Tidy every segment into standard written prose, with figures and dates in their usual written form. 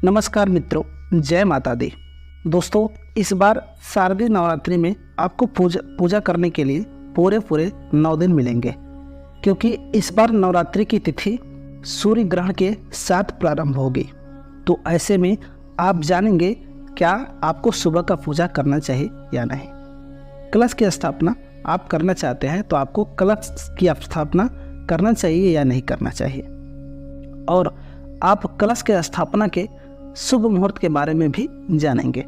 नमस्कार मित्रों, जय माता दी। दोस्तों, इस बार शारदीय नवरात्रि में आपको पूजा करने के लिए पूरे 9 दिन मिलेंगे, क्योंकि इस बार नवरात्रि की तिथि सूर्य ग्रहण के साथ प्रारंभ होगी। तो ऐसे में आप जानेंगे क्या आपको सुबह का पूजा करना चाहिए या नहीं। कलश की स्थापना आप करना चाहते हैं तो आपको कलश की स्थापना करना चाहिए या नहीं करना चाहिए, और आप कलश के स्थापना के शुभ मुहूर्त के बारे में भी जानेंगे,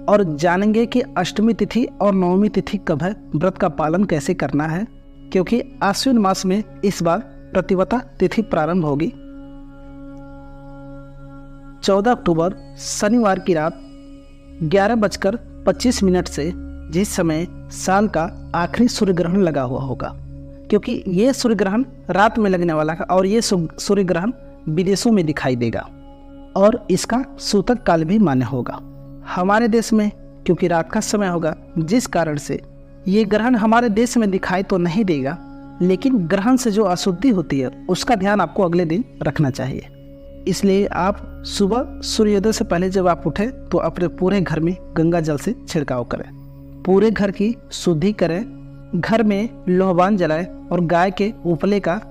और जानेंगे कि अष्टमी तिथि और नवमी तिथि कब है, व्रत का पालन कैसे करना है, क्योंकि आश्विन मास में इस बार प्रतिपदा तिथि प्रारंभ होगी 14 अक्टूबर शनिवार की रात 11:25 से, जिस समय साल का आखिरी सूर्य ग्रहण लगा हुआ होगा। क्योंकि ये सूर्य ग्रहण रात में लगने वाला है और ये सूर्य ग्रहण विदेशों में दिखाई देगा और इसका सूतक काल भी मान्य होगा। हमारे देश में क्योंकि रात का समय होगा, जिस कारण से ये ग्रहण हमारे देश में दिखाई तो नहीं देगा, लेकिन ग्रहण से जो अशुद्धि होती है उसका ध्यान आपको अगले दिन रखना चाहिए। इसलिए आप सुबह सूर्योदय से पहले जब आप उठें तो अपने पूरे घर में गंगा जल से छिड़काव करें, पूरे घर की शुद्धि करें, घर में लोहबान जलाएं और गाय के उपले का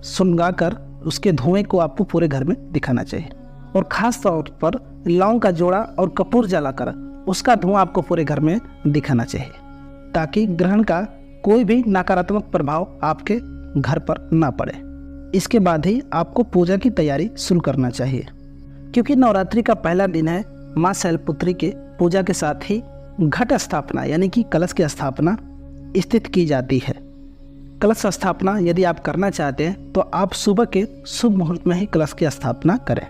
सुनगाकर उसके धुएं को आपको पूरे घर में दिखाना चाहिए। और ख़ास तौर पर लौंग का जोड़ा और कपूर जलाकर उसका धुआं आपको पूरे घर में दिखाना चाहिए, ताकि ग्रहण का कोई भी नकारात्मक प्रभाव आपके घर पर ना पड़े। इसके बाद ही आपको पूजा की तैयारी शुरू करना चाहिए, क्योंकि नवरात्रि का पहला दिन है। माँ शैलपुत्री के पूजा के साथ ही घट स्थापना यानी कि कलश की स्थापना स्थित की जाती है। कलश स्थापना यदि आप करना चाहते हैं तो आप सुबह के शुभ मुहूर्त में ही कलश की स्थापना करें।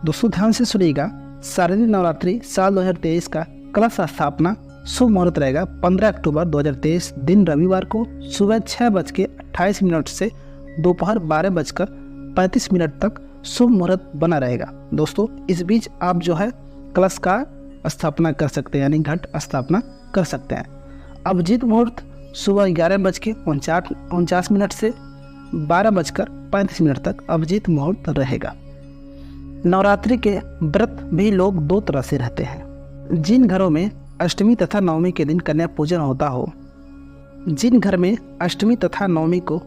दोस्तों, ध्यान से सुनिएगा, शारदीय नवरात्रि साल 2023 का कलश स्थापना शुभ मुहूर्त रहेगा 15 अक्टूबर 2023 दिन रविवार को सुबह 6:28 से दोपहर 12:35 तक शुभ मुहूर्त बना रहेगा। दोस्तों, इस बीच आप जो है कलश का स्थापना कर सकते हैं, यानी घट स्थापना कर सकते हैं। अभिजीत मुहूर्त सुबह 11:49 से 12:35 तक अभिजीत मुहूर्त रहेगा। नवरात्रि के व्रत भी लोग 2 तरह से रहते हैं। जिन घरों में अष्टमी तथा नवमी के दिन कन्या पूजन होता हो, जिन घर में अष्टमी तथा नवमी को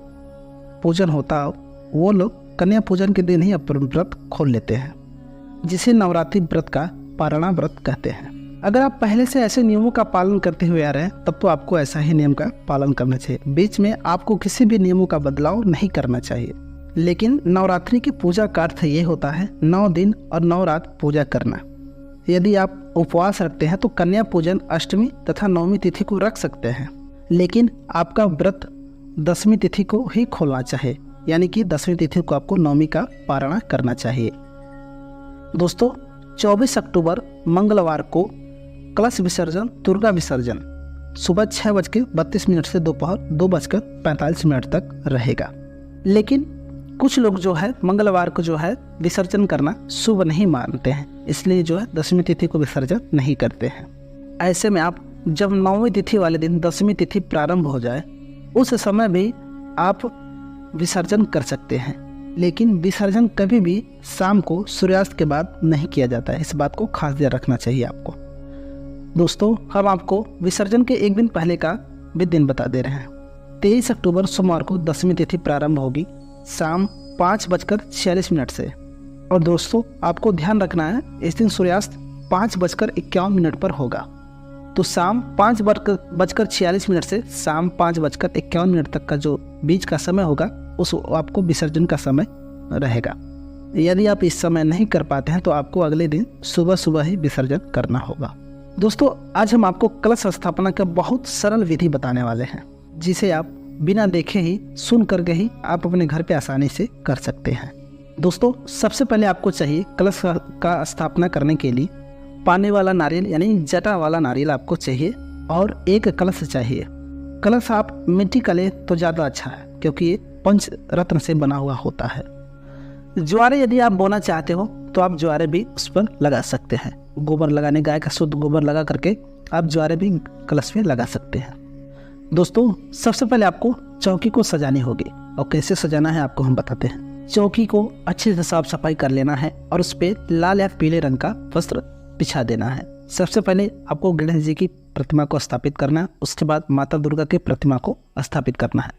पूजन होता हो, वो लोग कन्या पूजन के दिन ही अपना व्रत खोल लेते हैं, जिसे नवरात्रि व्रत का पारणा व्रत कहते हैं। अगर आप पहले से ऐसे नियमों का पालन करते हुए आ रहे हैं तब तो आपको ऐसा ही नियम का पालन करना चाहिए। बीच में आपको किसी भी नियमों का बदलाव नहीं करना चाहिए। लेकिन नवरात्रि की पूजा का अर्थ ये होता है 9 दिन और 9 रात पूजा करना। यदि आप उपवास रखते हैं तो कन्या पूजन अष्टमी तथा नवमी तिथि को रख सकते हैं, लेकिन आपका व्रत 10वीं तिथि को ही खोलना चाहिए, यानी कि 10वीं तिथि को आपको नवमी का पारणा करना चाहिए। दोस्तों, 24 अक्टूबर मंगलवार को कलश विसर्जन, दुर्गा विसर्जन सुबह 6:32 से दोपहर 2:45 तक रहेगा। लेकिन कुछ लोग जो है मंगलवार को जो है विसर्जन करना शुभ नहीं मानते हैं, इसलिए जो है 10वीं तिथि को विसर्जन नहीं करते हैं। ऐसे में आप जब 9वीं तिथि वाले दिन 10वीं तिथि प्रारंभ हो जाए, उस समय भी आप विसर्जन कर सकते हैं, लेकिन विसर्जन कभी भी शाम को सूर्यास्त के बाद नहीं किया जाता है। इस बात को खास ध्यान रखना चाहिए आपको। दोस्तों, हम आपको विसर्जन के एक दिन पहले का भी दिन बता दे रहे हैं। 23 अक्टूबर सोमवार को 10वीं तिथि प्रारंभ होगी शाम 5:46 से। और दोस्तों, आपको ध्यान रखना है, इस दिन सूर्यास्त 5:51 पर होगा। तो शाम 5:46 से शाम 5:51 तक का जो बीच का समय होगा उस आपको विसर्जन का समय रहेगा। यदि आप इस समय नहीं कर पाते हैं तो आपको अगले दिन सुबह ही विसर्जन करना होगा। दोस्तों, आज हम आपको कलश स्थापना का बहुत सरल विधि बताने वाले हैं, जिसे आप बिना देखे ही सुन करके ही आप अपने घर पे आसानी से कर सकते हैं। दोस्तों, सबसे पहले आपको चाहिए कलश का स्थापना करने के लिए पानी वाला नारियल यानी जटा वाला नारियल आपको चाहिए, और एक कलश चाहिए। कलश आप मिट्टी का ले तो ज़्यादा अच्छा है, क्योंकि ये पंच रत्न से बना हुआ होता है। ज्वारे यदि आप बोना चाहते हो तो आप ज्वारे भी उस पर लगा सकते हैं। गोबर लगाने, गाय का शुद्ध गोबर लगा करके आप ज्वारे भी कलश में लगा सकते हैं। दोस्तों, सबसे पहले आपको चौकी को सजानी होगी, और कैसे सजाना है आपको हम बताते हैं। चौकी को अच्छे से साफ सफाई कर लेना है और उस पर लाल या पीले रंग का वस्त्र बिछा देना है। सबसे पहले आपको गणेश जी की प्रतिमा को स्थापित करना है, उसके बाद माता दुर्गा की प्रतिमा को स्थापित करना है।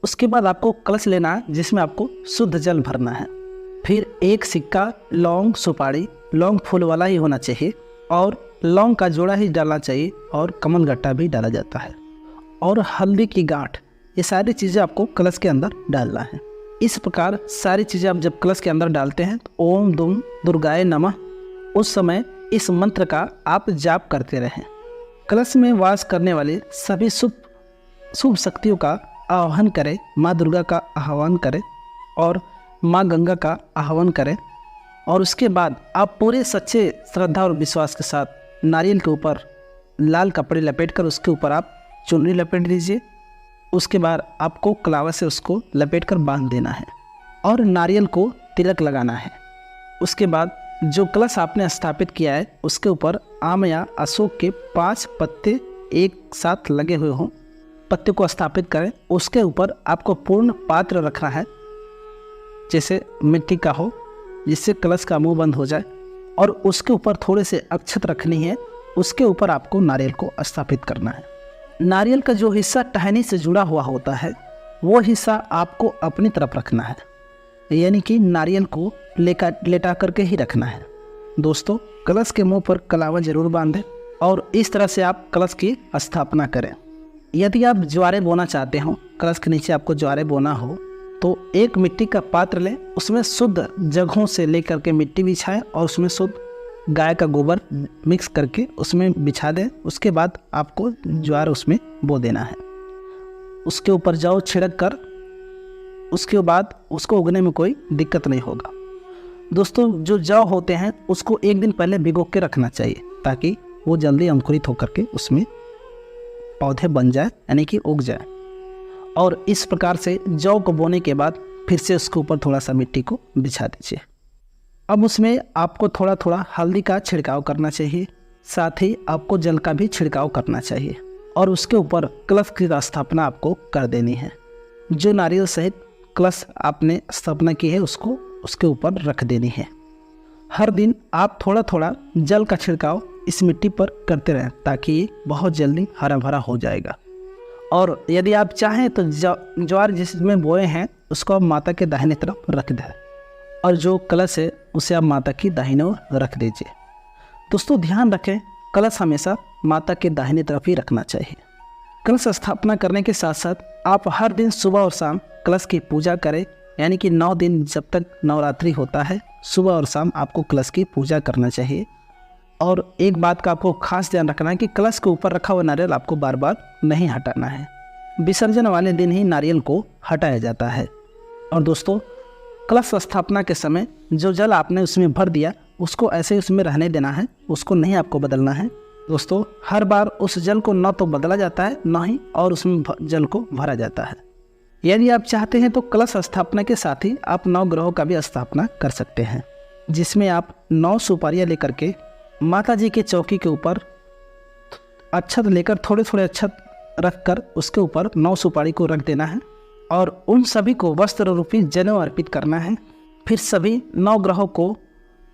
उसके बाद आपको कलश लेना है जिसमें आपको शुद्ध जल भरना है। फिर एक सिक्का, लौंग, सुपारी, लौंग फूल वाला ही होना चाहिए और लौंग का जोड़ा ही डालना चाहिए और कमल गट्टा भी डाला जाता है और हल्दी की गांठ, ये सारी चीज़ें आपको कलश के अंदर डालना है। इस प्रकार सारी चीज़ें आप जब कलश के अंदर डालते हैं तो ओम दुम दुर्गाय नमः उस समय इस मंत्र का आप जाप करते रहें। कलश में वास करने वाले सभी शुभ शक्तियों का आह्वान करें, माँ दुर्गा का आह्वान करें और माँ गंगा का आह्वान करें और उसके बाद आप पूरे सच्चे श्रद्धा और विश्वास के साथ नारियल के ऊपर लाल कपड़े लपेटकर उसके ऊपर आप चुनरी लपेट दीजिए। उसके बाद आपको कलावा से उसको लपेटकर बांध देना है और नारियल को तिलक लगाना है। उसके बाद जो कलश आपने स्थापित किया है उसके ऊपर आम या अशोक के 5 पत्ते एक साथ लगे हुए हों, पत्ते को स्थापित करें। उसके ऊपर आपको पूर्ण पात्र रखना है, जैसे मिट्टी का हो, जिससे कलश का मुंह बंद हो जाए और उसके ऊपर थोड़े से अक्षत रखनी है। उसके ऊपर आपको नारियल को स्थापित करना है। नारियल का जो हिस्सा टहनी से जुड़ा हुआ होता है वो हिस्सा आपको अपनी तरफ रखना है, यानी कि नारियल को लेटा करके ही रखना है। दोस्तों, कलश के मुंह पर कलावा जरूर बांधें और इस तरह से आप कलश की स्थापना करें। यदि आप ज्वारे बोना चाहते हो, कलश के नीचे आपको ज्वारे बोना हो तो एक मिट्टी का पात्र लें, उसमें शुद्ध जगहों से लेकर के मिट्टी बिछाएं और उसमें शुद्ध गाय का गोबर मिक्स करके उसमें बिछा दें। उसके बाद आपको ज्वार उसमें बो देना है। उसके ऊपर जौ छिड़क कर उसके बाद उसको उगने में कोई दिक्कत नहीं होगा। दोस्तों, जो जौ होते हैं उसको एक दिन पहले भिगो के रखना चाहिए ताकि वो जल्दी अंकुरित होकर के उसमें पौधे बन जाए, यानी कि उग जाए। और इस प्रकार से जौ को बोने के बाद फिर से उसके ऊपर थोड़ा सा मिट्टी को बिछा दीजिए। अब उसमें आपको थोड़ा थोड़ा हल्दी का छिड़काव करना चाहिए, साथ ही आपको जल का भी छिड़काव करना चाहिए और उसके ऊपर कलश की स्थापना आपको कर देनी है। जो नारियल सहित कलश आपने स्थापना की है उसको उसके ऊपर रख देनी है। हर दिन आप थोड़ा थोड़ा जल का छिड़काव इस मिट्टी पर करते रहें ताकि ये बहुत जल्दी हरा भरा हो जाएगा। और यदि आप चाहें तो ज्वार जिसमें बोए हैं उसको आप माता के दाहिने तरफ रख दें और जो कलश है उसे आप माता की दाहिने ओर रख दीजिए। दोस्तों, ध्यान रखें, कलश हमेशा माता के दाहिने तरफ ही रखना चाहिए। कलश स्थापना करने के साथ साथ आप हर दिन सुबह और शाम कलश की पूजा करें, यानी कि 9 दिन जब तक नवरात्रि होता है सुबह और शाम आपको कलश की पूजा करना चाहिए। और एक बात का आपको खास ध्यान रखना है कि कलश के ऊपर रखा हुआ नारियल आपको बार बार नहीं हटाना है। विसर्जन वाले दिन ही नारियल को हटाया जाता है। और दोस्तों, कलश स्थापना के समय जो जल आपने उसमें भर दिया उसको ऐसे ही उसमें रहने देना है, उसको नहीं आपको बदलना है। दोस्तों, हर बार उस जल को न तो बदला जाता है न ही और उसमें जल को भरा जाता है। यदि आप चाहते हैं तो कलश स्थापना के साथ ही आप 9 ग्रहों का भी स्थापना कर सकते हैं, जिसमें आप 9 सुपारियाँ लेकर के माता जी के चौकी के ऊपर अक्षत लेकर थोड़े थोड़े अक्षत रख कर उसके ऊपर 9 सुपारी को रख देना है और उन सभी को वस्त्र रूपी जनेऊ अर्पित करना है। फिर सभी 9 ग्रहों को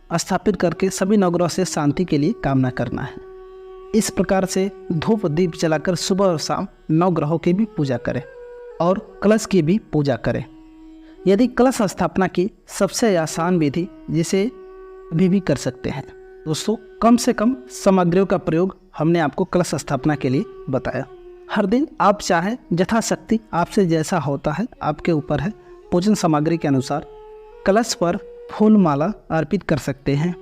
स्थापित करके सभी 9 ग्रहों से शांति के लिए कामना करना है। इस प्रकार से धूप दीप जलाकर सुबह और शाम 9 ग्रहों की भी पूजा करें और कलश की भी पूजा करें। यदि कलश स्थापना की सबसे आसान विधि जिसे अभी भी कर सकते हैं। दोस्तों, कम से कम सामग्रियों का प्रयोग हमने आपको कलश स्थापना के लिए बताया। हर दिन आप चाहें यथाशक्ति आपसे जैसा होता है आपके ऊपर है, पूजन सामग्री के अनुसार कलश पर फूल माला अर्पित कर सकते हैं,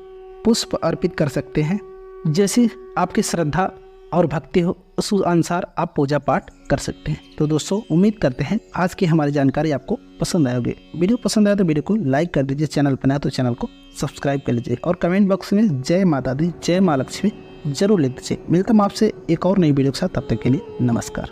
पुष्प अर्पित कर सकते हैं, जैसी आपकी श्रद्धा और भक्ति हो उस अनुसार आप पूजा पाठ कर सकते हैं। तो दोस्तों, उम्मीद करते हैं आज की हमारी जानकारी आपको पसंद आई होगी। वीडियो पसंद आया तो वीडियो को लाइक कर दीजिए, चैनल पर नया तो चैनल को सब्सक्राइब कर लीजिए और कमेंट बॉक्स में जय माता दी, जय माँ लक्ष्मी जरूर लिख दीजिए। मिलता हूँ आपसे एक और नई वीडियो के साथ, तब तक के लिए नमस्कार।